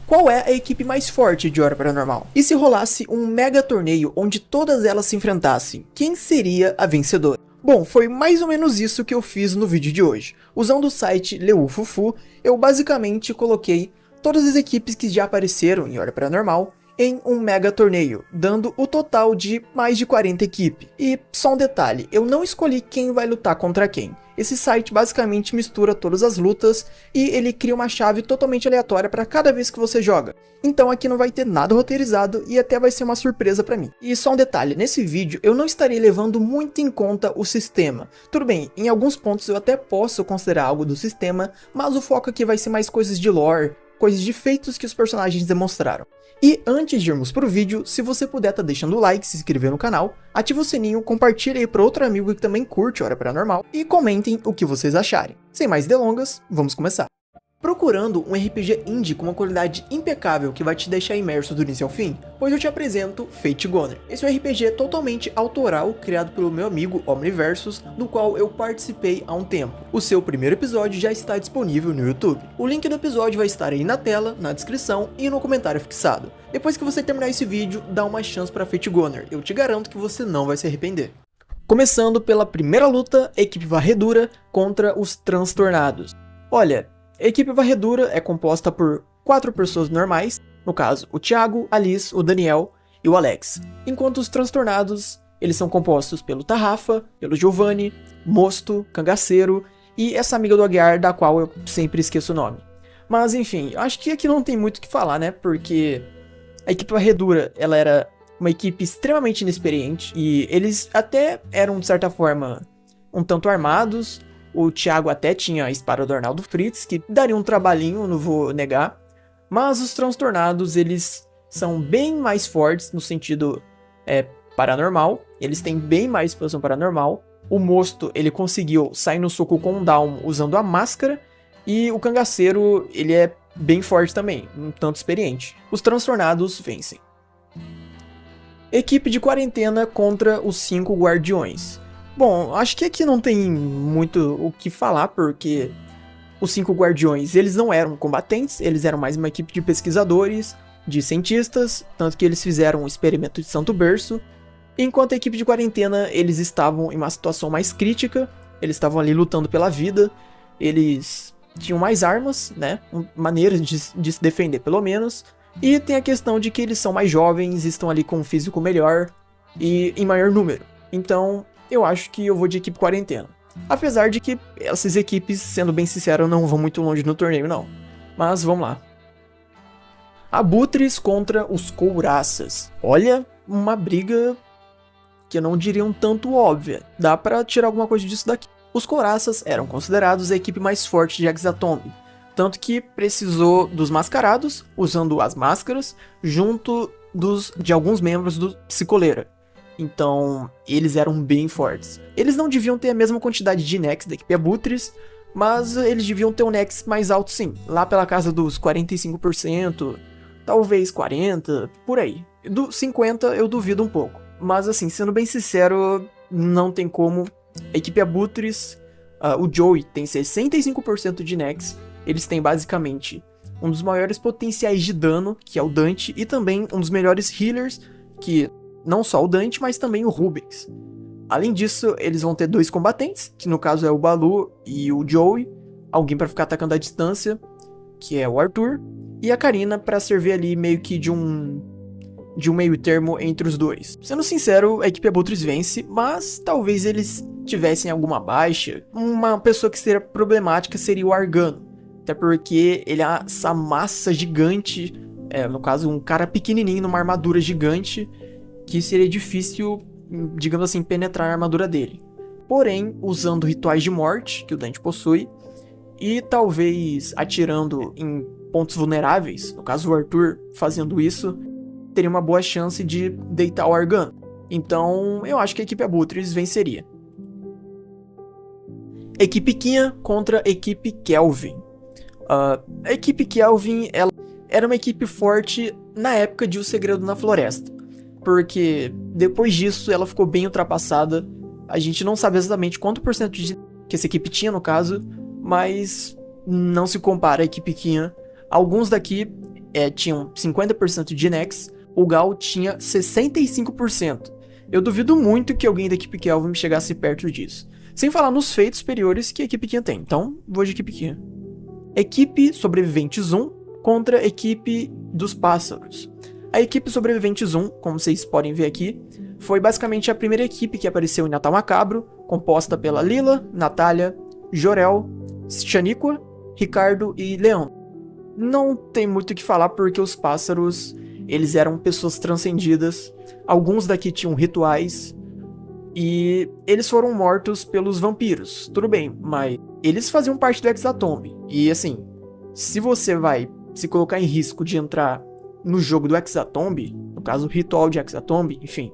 qual é a equipe mais forte de Hora Paranormal? E se rolasse um mega torneio onde todas elas se enfrentassem, quem seria a vencedora? Bom, foi mais ou menos isso que eu fiz no vídeo de hoje. Usando o site Leufufu, eu basicamente coloquei todas as equipes que já apareceram em Hora Paranormal em um mega torneio, dando o total de mais de 40 equipes. E só um detalhe, eu não escolhi quem vai lutar contra quem. Esse site basicamente mistura todas as lutas e ele cria uma chave totalmente aleatória para cada vez que você joga. Então aqui não vai ter nada roteirizado e até vai ser uma surpresa para mim. E só um detalhe, nesse vídeo eu não estarei levando muito em conta o sistema. Tudo bem, em alguns pontos eu até posso considerar algo do sistema, mas o foco aqui vai ser mais coisas de lore, coisas de feitos que os personagens demonstraram. E antes de irmos pro vídeo, se você puder tá deixando o like, se inscrever no canal, ativa o sininho, compartilha aí para outro amigo que também curte Hora Paranormal e comentem o que vocês acharem. Sem mais delongas, vamos começar. Procurando um RPG indie com uma qualidade impecável que vai te deixar imerso do início ao fim? Pois eu te apresento Fate Goner. Esse é um RPG totalmente autoral, criado pelo meu amigo Omniversus, do qual eu participei há um tempo. O seu primeiro episódio já está disponível no YouTube. O link do episódio vai estar aí na tela, na descrição e no comentário fixado. Depois que você terminar esse vídeo, dá uma chance para Fate Goner, eu te garanto que você não vai se arrepender. Começando pela primeira luta, equipe Varredura contra os Transtornados. Olha, a equipe Varredura é composta por 4 pessoas normais, no caso o Thiago, a Liz, o Daniel e o Alex. Enquanto os Transtornados, eles são compostos pelo Tarrafa, pelo Giovanni, Mosto, Cangaceiro e essa amiga do Aguiar da qual eu sempre esqueço o nome. Mas enfim, acho que aqui não tem muito o que falar, né, porque a equipe Varredura, ela era uma equipe extremamente inexperiente e eles até eram de certa forma um tanto armados. O Thiago até tinha a espada do Arnaldo Fritz, que daria um trabalhinho, não vou negar. Mas os Transtornados, eles são bem mais fortes no sentido paranormal. Eles têm bem mais expansão paranormal. O Mosto, ele conseguiu sair no soco com um down usando a máscara. E o Cangaceiro, ele é bem forte também, um tanto experiente. Os Transtornados vencem. Equipe de quarentena contra os 5 Guardiões. Bom, acho que aqui não tem muito o que falar, porque os 5 Guardiões, eles não eram combatentes, eles eram mais uma equipe de pesquisadores, de cientistas, tanto que eles fizeram um experimento de Santo Berço, enquanto a equipe de quarentena, eles estavam em uma situação mais crítica, eles estavam ali lutando pela vida, eles tinham mais armas, né, maneiras de se defender pelo menos, e tem a questão de que eles são mais jovens, estão ali com um físico melhor e em maior número, então eu acho que eu vou de equipe quarentena. Apesar de que essas equipes, sendo bem sincero, não vão muito longe no torneio, não. Mas vamos lá. Abutres contra os Couraças. Olha, uma briga que eu não diria um tanto óbvia. Dá pra tirar alguma coisa disso daqui. Os Couraças eram considerados a equipe mais forte de Hexatomb. Tanto que precisou dos mascarados, usando as máscaras, junto de alguns membros do Psicoleira. Então, eles eram bem fortes. Eles não deviam ter a mesma quantidade de Nex da equipe Abutres, mas eles deviam ter um Nex mais alto sim. Lá pela casa dos 45%, talvez 40%, por aí. Do 50% eu duvido um pouco. Mas assim, sendo bem sincero, não tem como. A equipe Abutres, o Joey tem 65% de Nex. Eles têm basicamente um dos maiores potenciais de dano, que é o Dante, e também um dos melhores healers, que não só o Dante, mas também o Rubens. Além disso, eles vão ter 2 combatentes, que no caso é o Balu e o Joey, alguém para ficar atacando à distância, que é o Arthur, e a Karina para servir ali meio que de um meio termo entre os dois. Sendo sincero, a equipe Abutres vence, mas talvez eles tivessem alguma baixa. Uma pessoa que seria problemática seria o Argano, até porque ele é essa massa gigante, no caso um cara pequenininho numa armadura gigante, que seria difícil, digamos assim, penetrar a armadura dele. Porém, usando rituais de morte, que o Dante possui, e talvez atirando em pontos vulneráveis, no caso o Arthur fazendo isso, teria uma boa chance de deitar o Argano. Então, eu acho que a equipe Abutres venceria. Equipe Quinha contra a equipe Kelvin. A equipe Kelvin, ela era uma equipe forte na época de O Segredo na Floresta, porque depois disso ela ficou bem ultrapassada. A gente não sabe exatamente quanto por cento que essa equipe tinha no caso, mas não se compara à equipe Quinha. Alguns daqui tinham 50% de Nex, o Gal tinha 65%. Eu duvido muito que alguém da equipe Kelvin chegasse perto disso. Sem falar nos feitos superiores que a equipe Kian tem. Então, vou de equipe Kian. Equipe Sobreviventes 1 contra a equipe dos Pássaros. A equipe Sobreviventes 1, como vocês podem ver aqui, foi basicamente a primeira equipe que apareceu em Natal Macabro, composta pela Lila, Natália, Jorel, Shaniqua, Ricardo e Leandro. Não tem muito o que falar porque os Pássaros, eles eram pessoas transcendidas, alguns daqui tinham rituais, e eles foram mortos pelos vampiros, tudo bem, mas eles faziam parte do Hexatomb, e assim, se você vai se colocar em risco de entrar no jogo do Hexatomb, no caso o ritual de Hexatomb, enfim,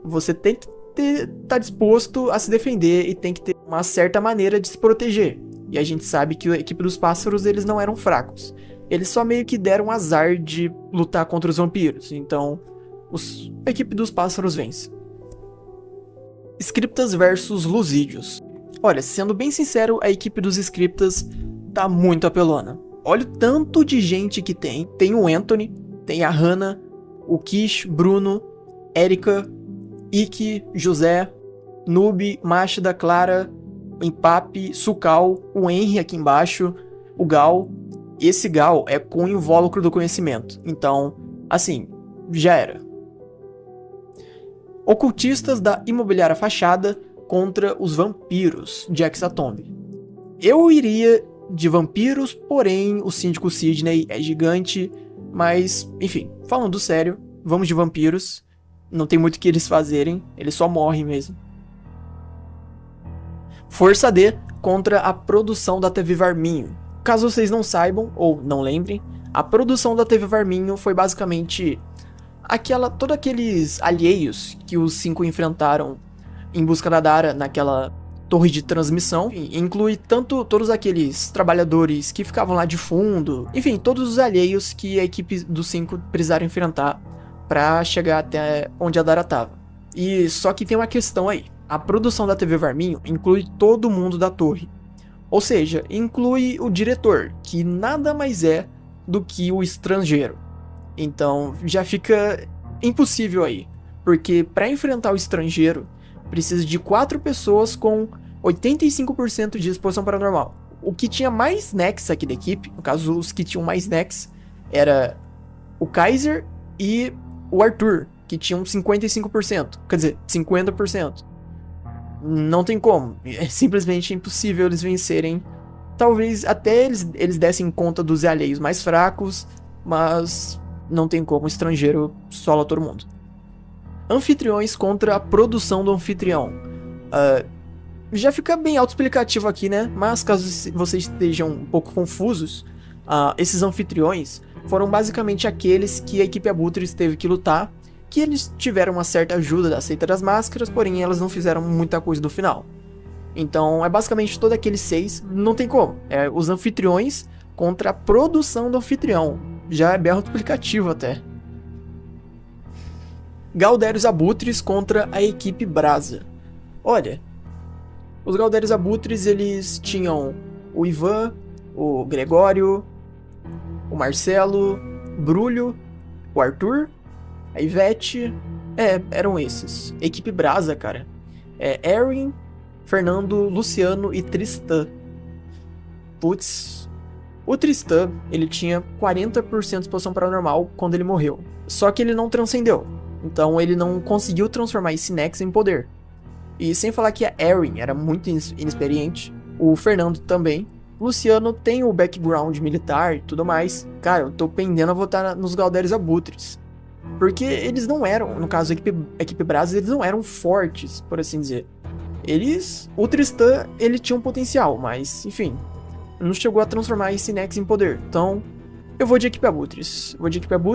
você tem que estar disposto a se defender e tem que ter uma certa maneira de se proteger. E a gente sabe que a equipe dos Pássaros, eles não eram fracos. Eles só meio que deram azar de lutar contra os vampiros. Então, a equipe dos Pássaros vence. Scriptas versus Lusídeos. Olha, sendo bem sincero, a equipe dos Scriptas tá muito apelona. Olha o tanto de gente que tem. Tem o Anthony, tem a Hannah, o Kish, Bruno, Erika, Iki, José, Noob, Mashda, Clara, Empape, Sukal, o Henry aqui embaixo, o Gal. Esse Gal é com o invólucro do conhecimento. Então, assim, já era. Ocultistas da Imobiliária Fachada contra os vampiros de Hexatomb. Eu iria de vampiros, porém o Síndico Sidney é gigante, mas, enfim, falando sério, vamos de vampiros. Não tem muito o que eles fazerem, eles só morrem mesmo. Força D contra a produção da TV Varminho. Caso vocês não saibam, ou não lembrem, a produção da TV Varminho foi basicamente todos aqueles alheios que os 5 enfrentaram em busca da Dara naquela torre de transmissão. Inclui tanto todos aqueles trabalhadores que ficavam lá de fundo, enfim, todos os alheios que a equipe dos 5 precisaram enfrentar pra chegar até onde a Dara tava. E só que tem uma questão aí. A produção da TV Varminho inclui todo mundo da torre. Ou seja, inclui o diretor, que nada mais é do que o estrangeiro. Então já fica impossível aí. Porque para enfrentar o estrangeiro, precisa de 4 pessoas com 85% de exposição paranormal. O que tinha mais Nex aqui da equipe, no caso os que tinham mais Nex, era o Kaiser e o Arthur, que tinham 55%, quer dizer, 50%. Não tem como, é simplesmente impossível eles vencerem. Talvez até eles dessem conta dos alheios mais fracos, mas não tem como, o estrangeiro sola todo mundo. Anfitriões contra a produção do anfitrião. Já fica bem autoexplicativo aqui, né? Mas caso vocês estejam um pouco confusos, esses anfitriões foram basicamente aqueles que a equipe Abutres teve que lutar, que eles tiveram uma certa ajuda da seita das máscaras, porém elas não fizeram muita coisa no final. Então é basicamente todos aqueles 6, não tem como. É os anfitriões contra a produção do anfitrião. Já é bem autoexplicativo até. Galdérios Abutres contra a equipe Brasa. Olha, os Galdérios Abutres, eles tinham o Ivan, o Gregório, o Marcelo, Brulho, o Arthur, a Ivete, eram esses. Equipe Brasa, cara. Erin, Fernando, Luciano e Tristan. Putz. O Tristan, ele tinha 40% de exposição paranormal quando ele morreu. Só que ele não transcendeu. Então ele não conseguiu transformar esse Nex em poder. E sem falar que a Erin era muito inexperiente. O Fernando também. O Luciano tem o background militar e tudo mais. Cara, eu tô pendendo a votar nos Galdérios Abutres. Porque eles não eram, no caso a equipe Brasa, eles não eram fortes, por assim dizer. O Tristan, ele tinha um potencial, mas, enfim, não chegou a transformar esse Nex em poder. Então, eu vou de equipe Abutres.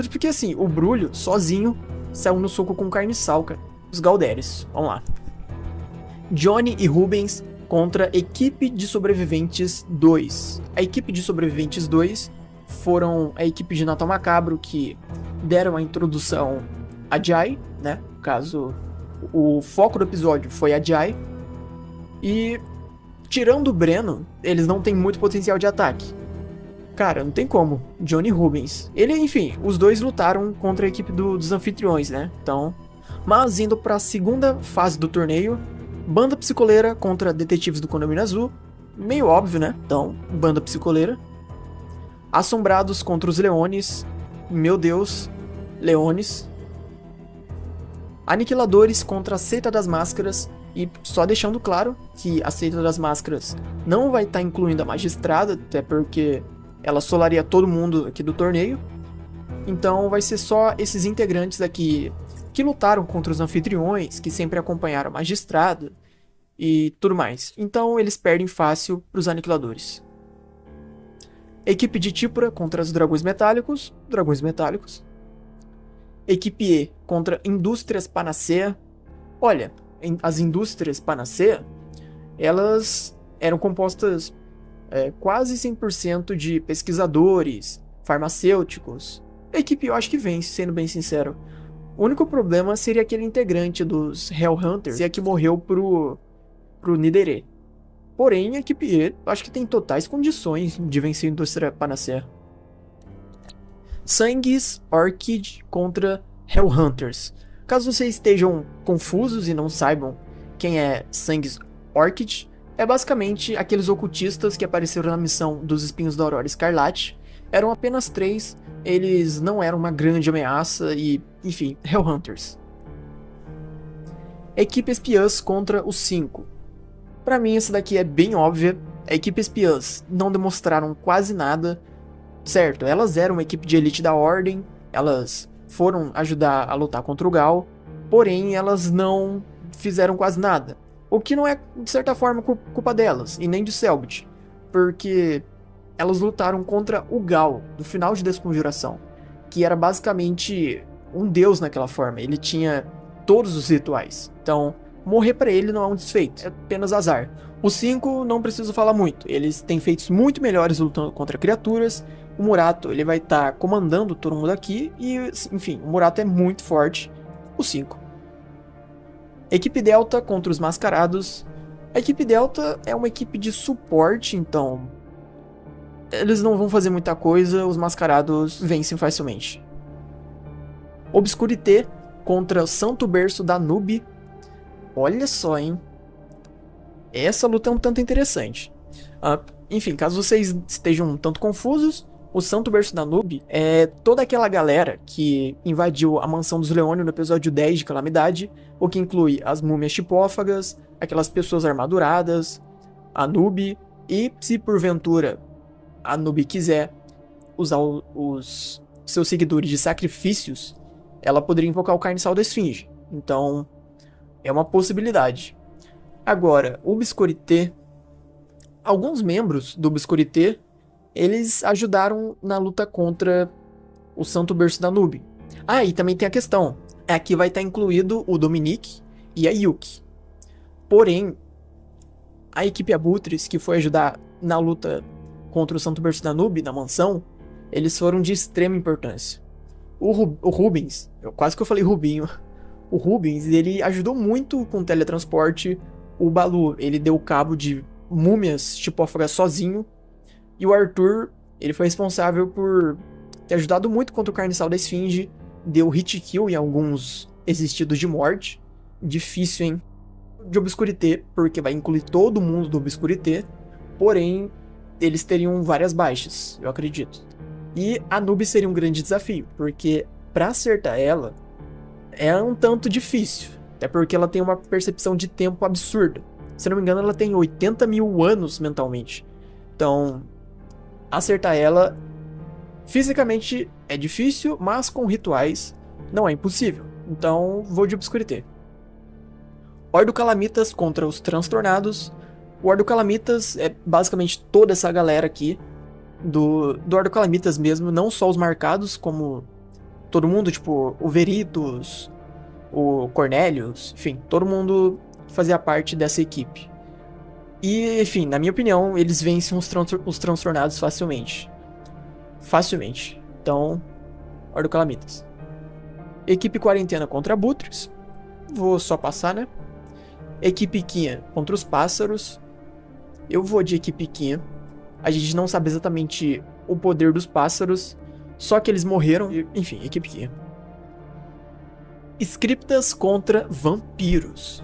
Porque, assim, o Brulho, sozinho, saiu no soco com carne e sal, cara. Os Galdérios, vamos lá. Johnny e Rubens contra a equipe de sobreviventes 2. A equipe de sobreviventes 2 foram a equipe de Natal Macabro, que deram a introdução a Jai, né? No caso, o foco do episódio foi a Jai. E, tirando o Breno, eles não têm muito potencial de ataque. Cara, não tem como. Johnny Rubens. Ele, enfim, os dois lutaram contra a equipe dos anfitriões, né? Então... Mas indo pra segunda fase do torneio, Banda Psicoleira contra Detetives do Condomínio Azul. Meio óbvio, né? Então, Banda Psicoleira. Assombrados contra os Leones. Meu Deus, Leones. Aniquiladores contra a Seita das Máscaras. E só deixando claro que a Seita das Máscaras não vai estar incluindo a Magistrada, até porque ela solaria todo mundo aqui do torneio. Então vai ser só esses integrantes aqui que lutaram contra os anfitriões, que sempre acompanharam a Magistrada e tudo mais. Então eles perdem fácil para os Aniquiladores. Equipe de Típora contra os Dragões Metálicos. Dragões Metálicos. Equipe E contra Indústrias Panacea. Olha, as Indústrias Panacea, elas eram compostas quase 100% de pesquisadores, farmacêuticos. A equipe eu acho que vence, sendo bem sincero. O único problema seria aquele integrante dos Hellhunters, que morreu pro Nidere. Porém, a equipe E, acho que tem totais condições de vencer a Indústria Panacea. Sangues Orchid contra Hellhunters. Caso vocês estejam confusos e não saibam quem é Sangues Orchid, é basicamente aqueles ocultistas que apareceram na missão dos Espinhos da Aurora Escarlate. Eram apenas 3, eles não eram uma grande ameaça e, enfim, Hellhunters. Equipe Espiãs contra os 5. Pra mim essa daqui é bem óbvia. A equipe Espiãs não demonstraram quase nada. Certo, elas eram uma equipe de elite da Ordem, elas foram ajudar a lutar contra o Gal, porém elas não fizeram quase nada. O que não é, de certa forma, culpa delas, e nem de Selbit, porque elas lutaram contra o Gal, do final de Desconjuração, que era basicamente um deus naquela forma, ele tinha todos os rituais. Então, morrer pra ele não é um desfeito, é apenas azar. Os 5 não preciso falar muito, eles têm feitos muito melhores lutando contra criaturas. O Murato, ele vai estar comandando todo mundo aqui e, enfim, o Murato é muito forte. Os 5. Equipe Delta contra os Mascarados. A equipe Delta é uma equipe de suporte, então eles não vão fazer muita coisa, os Mascarados vencem facilmente. Obscurité contra o Santo Berço da Nube. Olha só, hein? Essa luta é um tanto interessante. Enfim, caso vocês estejam um tanto confusos, o Santo Berço da Nube é toda aquela galera que invadiu a Mansão dos Leônios no episódio 10 de Calamidade, o que inclui as múmias chipófagas, aquelas pessoas armaduradas, a Nube, e se porventura a Nube quiser usar os seus seguidores de sacrifícios, ela poderia invocar o Carniçal da Esfinge. Então, é uma possibilidade. Agora, o Obscurité, alguns membros do Obscurité, eles ajudaram na luta contra o Santo Berço da Nube. E também tem a questão, aqui vai estar incluído o Dominique e a Yuki. Porém, a equipe Abutres, que foi ajudar na luta contra o Santo Berço da Nube, na mansão, eles foram de extrema importância. O Rubens, quase que eu falei Rubinho, o Rubens, ele ajudou muito com o teletransporte. O Balu, ele deu cabo de múmias chipófagas sozinho. E o Arthur, ele foi responsável por ter ajudado muito contra o Carniçal da Esfinge. Deu hit kill em alguns existidos de morte. Difícil, hein? De Obscurité, porque vai incluir todo mundo do Obscurité. Porém, eles teriam várias baixas, eu acredito. E a Nube seria um grande desafio, porque pra acertar ela é um tanto difícil. Até porque ela tem uma percepção de tempo absurda. Se não me engano, ela tem 80 mil anos mentalmente. Então, acertar ela fisicamente é difícil, mas com rituais não é impossível. Então, vou de Obscurité. Ordo Calamitas contra os Transtornados. O Ordo Calamitas é basicamente toda essa galera aqui do Ordo Calamitas mesmo, não só os marcados, como todo mundo, tipo o Veritus, o Cornelius, enfim, todo mundo fazia parte dessa equipe. E, enfim, na minha opinião, eles vencem os Transtornados facilmente. Facilmente. Então, Ordo Calamitas. Equipe Quarentena contra Abutres. Vou só passar, né? Equipe Quinha contra os Pássaros. Eu vou de Equipe Quinha. A gente não sabe exatamente o poder dos pássaros, só que eles morreram, e, enfim, equipe Kia. Scriptas contra vampiros.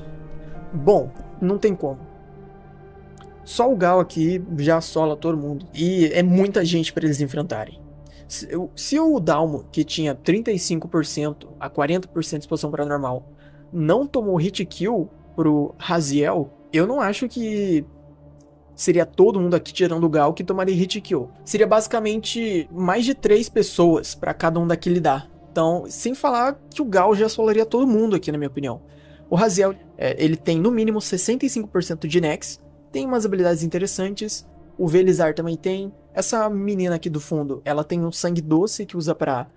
Bom, não tem como. Só o Gal aqui já assola todo mundo. E é muita gente para eles enfrentarem. Se o Dalmo, que tinha 35% a 40% de exposição paranormal, não tomou hit kill pro Raziel, eu não acho que seria todo mundo aqui tirando o Gal que tomaria hit kill. Seria basicamente mais de 3 pessoas para cada um daqui lidar. Então, sem falar que o Gal já assolaria todo mundo aqui, na minha opinião. O Raziel, ele tem no mínimo 65% de Nex, tem umas habilidades interessantes. O Velizar também tem. Essa menina aqui do fundo, ela tem um sangue doce que usa pra,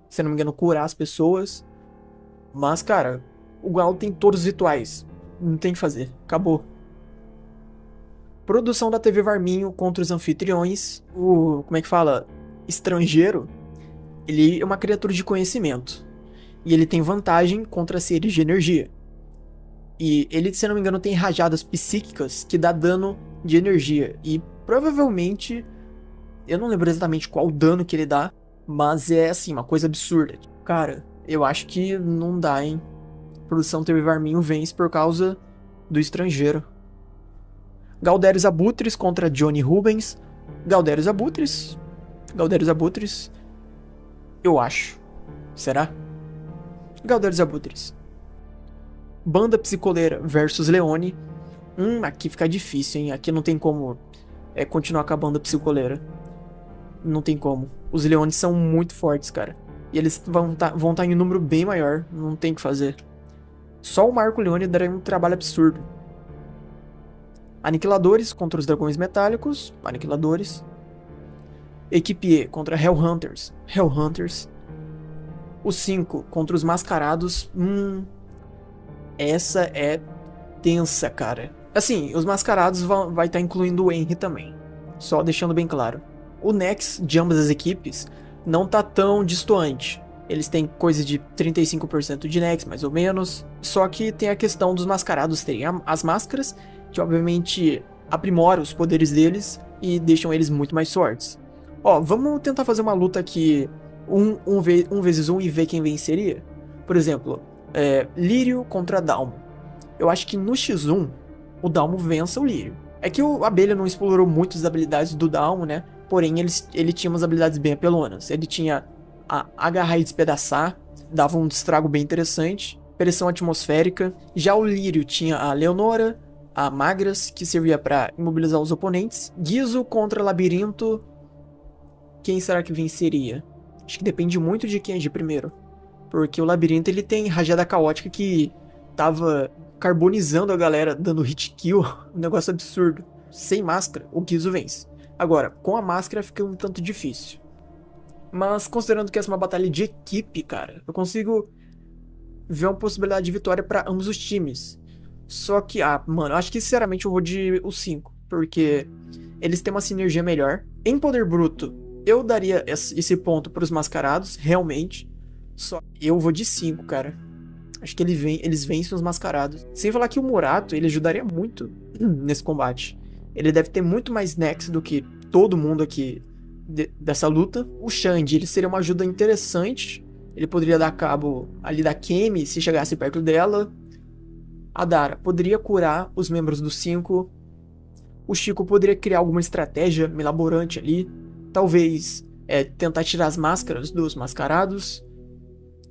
se não me engano, curar as pessoas. Mas, cara, o Gal tem todos os rituais. Não tem o que fazer. Acabou. Produção da TV Varminho contra os anfitriões. O, como é que fala? Estrangeiro. Ele é uma criatura de conhecimento. E ele tem vantagem contra seres de energia. E ele, se não me engano, tem rajadas psíquicas que dá dano de energia. E provavelmente, eu não lembro exatamente qual o dano que ele dá, mas é assim, uma coisa absurda. Cara, eu acho que não dá, hein? Produção TV Varminho vence por causa do estrangeiro. Galdérios Abutres contra Johnny Rubens. Galdérios Abutres. Eu acho. Será? Galdérios Abutres. Banda Psicoleira versus Leone. Aqui fica difícil, hein? Aqui não tem como continuar com a Banda Psicoleira. Não tem como. Os Leones são muito fortes, cara. E eles vão tá em um número bem maior. Não tem o que fazer. Só o Marco Leone daria um trabalho absurdo. Aniquiladores contra os Dragões Metálicos. Aniquiladores. Equipe E contra Hellhunters. Os 5 contra os Mascarados. Essa é tensa, cara. Assim, os Mascarados vai estar incluindo o Henry também. Só deixando bem claro. O Nex de ambas as equipes não tá tão distoante. Eles têm coisa de 35% de Nex, mais ou menos. Só que tem a questão dos Mascarados terem as máscaras, que obviamente aprimoram os poderes deles e deixam eles muito mais fortes. Ó, vamos tentar fazer uma luta aqui 1 vezes 1 e ver quem venceria. Por exemplo, Lírio contra Dalmo. Eu acho que no X1 o Dalmo vença o Lírio. É que o Abelha não explorou muito as habilidades do Dalmo, né? Porém, ele tinha umas habilidades bem apelonas. Ele tinha a agarrar e despedaçar, dava um estrago bem interessante. Pressão atmosférica. Já o Lírio tinha a Leonora, a Magras, que servia para imobilizar os oponentes. Guizo contra Labirinto. Quem será que venceria? Acho que depende muito de quem é de primeiro. Porque o Labirinto ele tem rajada caótica que tava carbonizando a galera, dando hit kill. Um negócio absurdo. Sem máscara, o Guizo vence. Agora, com a máscara fica um tanto difícil. Mas considerando que essa é uma batalha de equipe, cara, eu consigo ver uma possibilidade de vitória para ambos os times. Só que, mano, acho que sinceramente eu vou de os 5. Porque eles têm uma sinergia melhor. Em poder bruto, eu daria esse ponto para os Mascarados, realmente. Só que eu vou de 5, cara. Acho que eles vencem os Mascarados. Sem falar que o Murato, ele ajudaria muito nesse combate. Ele deve ter muito mais Nex do que todo mundo aqui dessa luta. O Xande, ele seria uma ajuda interessante. Ele poderia dar cabo ali da Kemi se chegasse perto dela. A Dara poderia curar os membros dos 5. O Chico poderia criar alguma estratégia mirabolante ali. Talvez tentar tirar as máscaras dos Mascarados,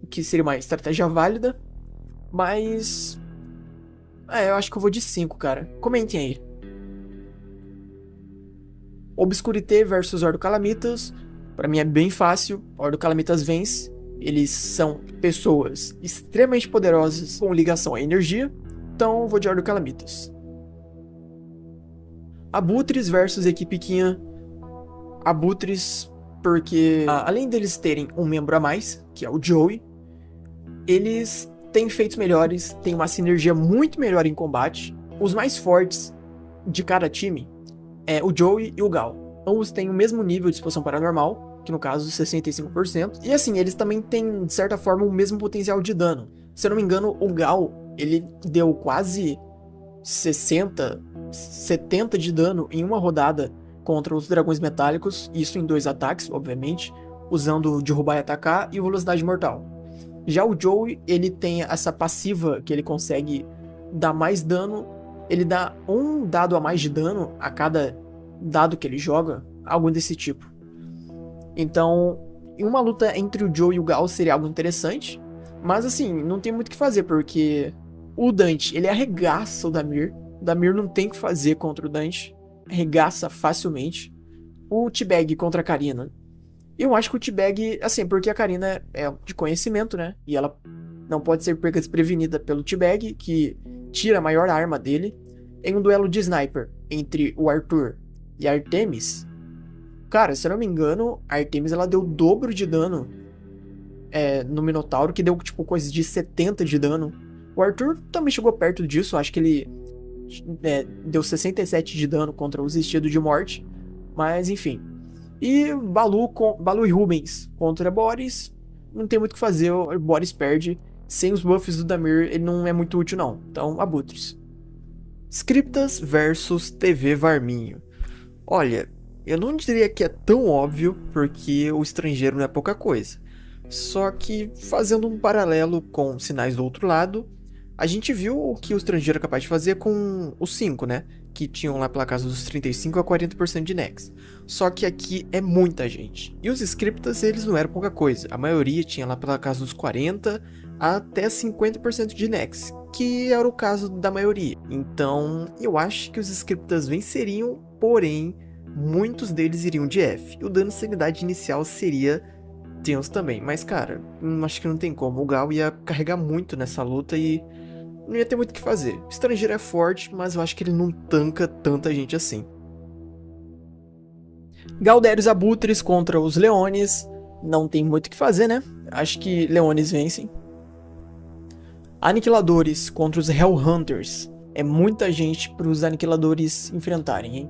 que seria uma estratégia válida. Mas eu acho que eu vou de 5, cara. Comentem aí. Obscurité versus Ordo Calamitas. Pra mim é bem fácil. Ordo Calamitas vence. Eles são pessoas extremamente poderosas com ligação à energia. Então eu vou de Ordo Calamitas. Abutres versus Equipe Quinha. Abutres porque além deles terem um membro a mais, que é o Joey, eles têm feitos melhores, têm uma sinergia muito melhor em combate. Os mais fortes de cada time é o Joey e o Gal. Ambos têm o mesmo nível de exposição paranormal, que no caso 65%. E assim, eles também têm, de certa forma, o mesmo potencial de dano. Se eu não me engano, o Gal, ele deu quase 60, 70 de dano em uma rodada contra os dragões metálicos, isso em 2 ataques, obviamente, usando derrubar e atacar e velocidade mortal. Já o Joey, ele tem essa passiva que ele consegue dar mais dano, ele dá um dado a mais de dano a cada dado que ele joga, algo desse tipo. Então, em uma luta entre o Joey e o Gal seria algo interessante, mas assim, não tem muito o que fazer, porque o Dante, ele arregaça o Damir não tem o que fazer contra o Dante, arregaça facilmente. O T-Bag contra a Karina, eu acho que o T-Bag, assim, porque a Karina é de conhecimento, né, e ela não pode ser pega desprevenida pelo T-Bag, que tira a maior arma dele. Em um duelo de sniper entre o Arthur e a Artemis, cara, se eu não me engano, a Artemis ela deu o dobro de dano no Minotauro, que deu tipo coisa de 70 de dano. O Arthur também chegou perto disso, acho que ele deu 67 de dano contra os Vestidos de Morte, mas enfim. E Balu e Rubens contra Boris, não tem muito o que fazer, o Boris perde. Sem os buffs do Damir, ele não é muito útil não, então abutres. Scriptas versus TV Varminho. Olha, eu não diria que é tão óbvio, porque o estrangeiro não é pouca coisa. Só que, fazendo um paralelo com Sinais do Outro Lado, a gente viu o que o estrangeiro é capaz de fazer com os 5, né? Que tinham lá pela casa dos 35 a 40% de Nex. Só que aqui é muita gente. E os Scriptas, eles não eram pouca coisa. A maioria tinha lá pela casa dos 40 até 50% de Nex, que era o caso da maioria. Então, eu acho que os Scriptas venceriam, porém, muitos deles iriam de F. E o dano de sanidade inicial seria tenso também. Mas, cara, acho que não tem como. O Gal ia carregar muito nessa luta e não ia ter muito o que fazer. O estrangeiro é forte, mas eu acho que ele não tanca tanta gente assim. Galdérios Abutres contra os Leones. Não tem muito o que fazer, né? Acho que Leones vencem. Aniquiladores contra os Hellhunters. É muita gente para os Aniquiladores enfrentarem, hein?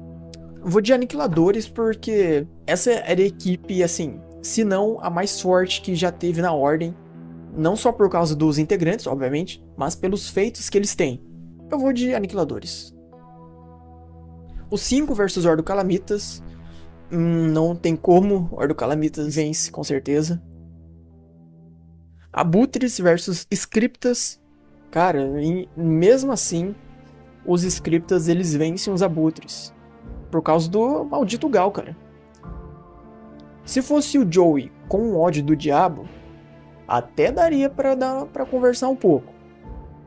Vou de Aniquiladores porque essa era a equipe, assim, se não a mais forte que já teve na Ordem. Não só por causa dos integrantes, obviamente, mas pelos feitos que eles têm. Eu vou de Aniquiladores. Os 5 versus Ordo Calamitas. Não tem como, Ordo Calamitas vence, com certeza. Abutres versus Scriptas. Cara, mesmo assim, os Scriptas eles vencem os Abutres. Por causa do maldito Gal, cara. Se fosse o Joey com o ódio do diabo, até daria pra conversar um pouco.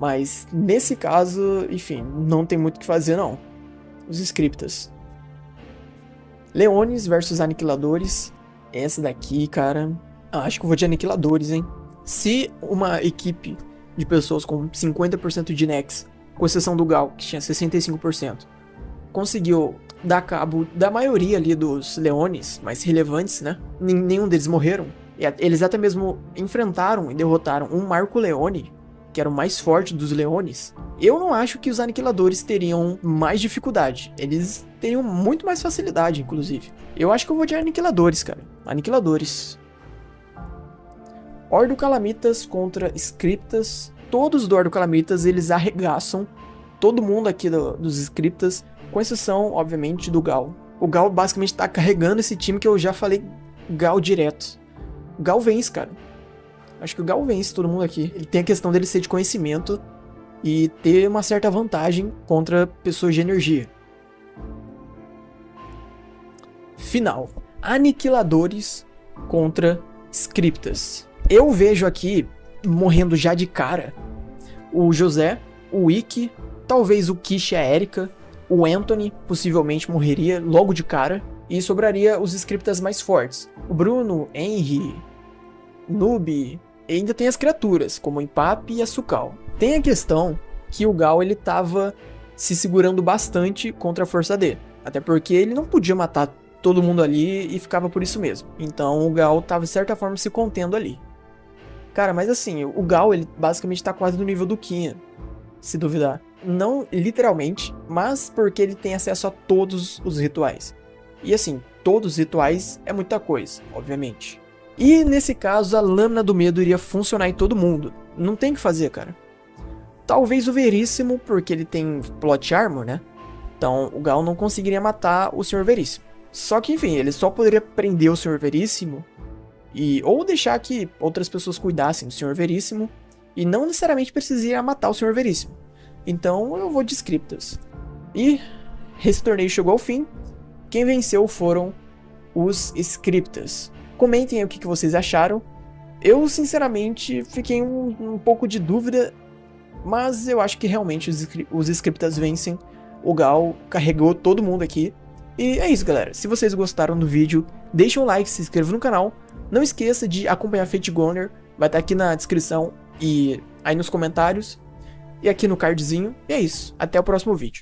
Mas nesse caso, enfim, não tem muito o que fazer não. Os Scriptas. Leones versus Aniquiladores. Essa daqui, cara, acho que eu vou de Aniquiladores, hein. Se uma equipe de pessoas com 50% de Nex, com exceção do Gal, que tinha 65%, conseguiu dar cabo da maioria ali dos Leones mais relevantes, né? Nenhum deles morreram. Eles até mesmo enfrentaram e derrotaram um Marco Leone, que era o mais forte dos Leones. Eu não acho que os Aniquiladores teriam mais dificuldade. Eles teriam muito mais facilidade, inclusive. Eu acho que eu vou de Aniquiladores, cara. Aniquiladores. Ordo Calamitas contra Scriptas. Todos do Ordo Calamitas, eles arregaçam todo mundo aqui dos Scriptas, com exceção, obviamente, do Gal. O Gal basicamente tá carregando esse time que eu já falei Gal direto. O Gal vence, cara. Acho que o Gal vence todo mundo aqui. Ele tem a questão dele ser de conhecimento e ter uma certa vantagem contra pessoas de energia. Final. Aniquiladores contra Scriptas. Eu vejo aqui, morrendo já de cara, o José, o Ikki, talvez o Kish e a Erika, o Anthony possivelmente morreria logo de cara, e sobraria os Scriptas mais fortes. O Bruno, Henry, Noob, e ainda tem as criaturas, como o Impape e a Sukal. Tem a questão que o Gal ele tava se segurando bastante contra a Força D, até porque ele não podia matar todo mundo ali e ficava por isso mesmo. Então o Gal tava de certa forma se contendo ali. Cara, mas assim, o Gal ele basicamente tá quase no nível do Kinha, se duvidar. Não literalmente, mas porque ele tem acesso a todos os rituais. E assim, todos os rituais é muita coisa, obviamente. E nesse caso, a Lâmina do Medo iria funcionar em todo mundo. Não tem o que fazer, cara. Talvez o Veríssimo, porque ele tem Plot Armor, né? Então o Gal não conseguiria matar o Sr. Veríssimo. Só que, enfim, ele só poderia prender o Senhor Veríssimo ou deixar que outras pessoas cuidassem do Senhor Veríssimo e não necessariamente precisaria matar o Senhor Veríssimo. Então eu vou de Scriptas. E esse torneio chegou ao fim. Quem venceu foram os Scriptas. Comentem aí o que vocês acharam. Eu, sinceramente, fiquei um pouco de dúvida, mas eu acho que realmente os Scriptas vencem. O Gal carregou todo mundo aqui. E é isso, galera. Se vocês gostaram do vídeo, deixem um like, se inscrevam no canal. Não esqueça de acompanhar Fate Goner. Vai estar aqui na descrição e aí nos comentários. E aqui no cardzinho. E é isso. Até o próximo vídeo.